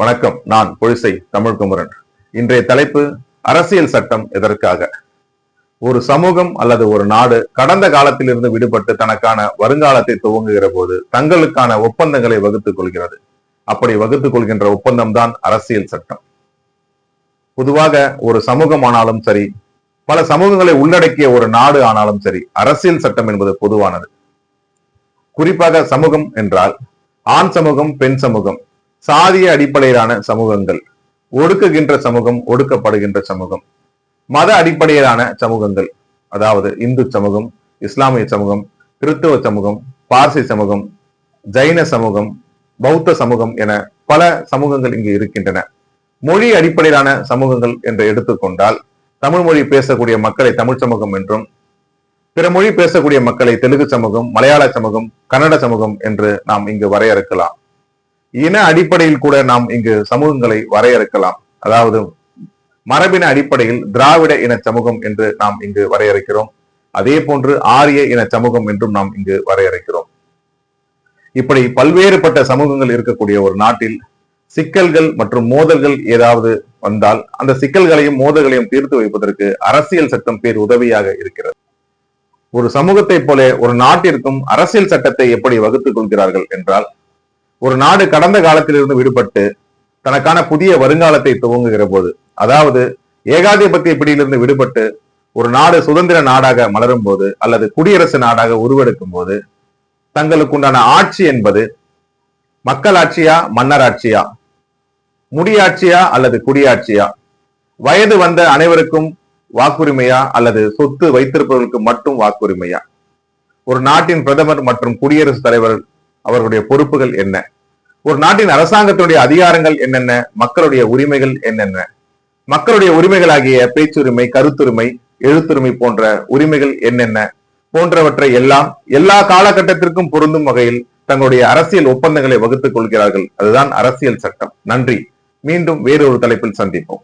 வணக்கம். நான் பொழிசை தமிழ்குமரன். இன்றைய தலைப்பு அரசியல் சட்டம் எதற்காக? ஒரு சமூகம் அல்லது ஒரு நாடு கடந்த காலத்திலிருந்து விடுபட்டு தனக்கான வருங்காலத்தை துவங்குகிற போது தங்களுக்கான ஒப்பந்தங்களை வகுத்துக் கொள்கிறது. அப்படி வகுத்துக் கொள்கின்ற ஒப்பந்தம் தான் அரசியல் சட்டம். பொதுவாக ஒரு சமூகம் ஆனாலும் சரி, பல சமூகங்களை உள்ளடக்கிய ஒரு நாடு ஆனாலும் சரி, அரசியல் சட்டம் என்பது பொதுவானது. குறிப்பாக சமூகம் என்றால் ஆண் சமூகம், பெண் சமூகம், சாதிய அடிப்படையிலான சமூகங்கள், ஒடுக்குகின்ற சமூகம், ஒடுக்கப்படுகின்ற சமூகம், மத அடிப்படையிலான சமூகங்கள், அதாவது இந்து சமூகம், இஸ்லாமிய சமூகம், கிறிஸ்தவ சமூகம், பார்சி சமூகம், ஜைன சமூகம், பௌத்த சமூகம் என பல சமூகங்கள் இங்கு இருக்கின்றன. மொழி அடிப்படையிலான சமூகங்கள் என்று எடுத்துக்கொண்டால் தமிழ் மொழி பேசக்கூடிய மக்களை தமிழ் சமூகம் என்றும், பிற மொழி பேசக்கூடிய மக்களை தெலுங்கு சமூகம், மலையாள சமூகம், கன்னட சமூகம் என்று நாம் இங்கு வரையறுக்கலாம். இன அடிப்படையில் கூட நாம் இங்கு சமூகங்களை வரையறுக்கலாம். அதாவது மரபின அடிப்படையில் திராவிட இன சமூகம் என்று நாம் இங்கு வரையறுக்கிறோம். அதே போன்று ஆரிய இன சமூகம் என்றும் நாம் இங்கு வரையறுக்கிறோம். இப்படி பல்வேறுபட்ட சமூகங்கள் இருக்கக்கூடிய ஒரு நாட்டில் சிக்கல்கள் மற்றும் மோதல்கள் ஏதாவது வந்தால் அந்த சிக்கல்களையும் மோதல்களையும் தீர்த்து வைப்பதற்கு அரசியல் சட்டம் பேர் உதவியாக இருக்கிறது. ஒரு சமூகத்தை போல ஒரு நாட்டிற்கும் அரசியல் சட்டத்தை எப்படி வகுத்துக் கொள்கிறார்கள் என்றால், ஒரு நாடு கடந்த காலத்திலிருந்து விடுபட்டு தனக்கான புதிய வருங்காலத்தை துவங்குகிற போது, அதாவது ஏகாதிபத்திய பிடியிலிருந்து விடுபட்டு ஒரு நாடு சுதந்திர நாடாக மலரும் போது அல்லது குடியரசு நாடாக உருவெடுக்கும் போது தங்களுக்கு உண்டான ஆட்சி என்பது மக்களாட்சியா, மன்னராட்சியா, முடியாட்சியா அல்லது குடியாட்சியா, வயது வந்த அனைவருக்கும் வாக்குரிமையா அல்லது சொத்து வைத்திருப்பவர்களுக்கு மட்டும் வாக்குரிமையா, ஒரு நாட்டின் பிரதமர் மற்றும் குடியரசுத் தலைவர் அவர்களுடைய பொறுப்புகள் என்ன, ஒரு நாட்டின் அரசாங்கத்தினுடைய அதிகாரங்கள் என்னென்ன, மக்களுடைய உரிமைகள் என்னென்ன, மக்களுடைய உரிமைகளாகிய பேச்சுரிமை, கருத்துரிமை, எழுத்துரிமை போன்ற உரிமைகள் என்னென்ன போன்றவற்றை எல்லாம் எல்லா காலகட்டத்திற்கும் பொருந்தும் வகையில் தங்களுடைய அரசியல் ஒப்பந்தங்களை வகுத்துக் கொள்கிறார்கள். அதுதான் அரசியல் சட்டம். நன்றி. மீண்டும் வேறொரு தலைப்பில் சந்திப்போம்.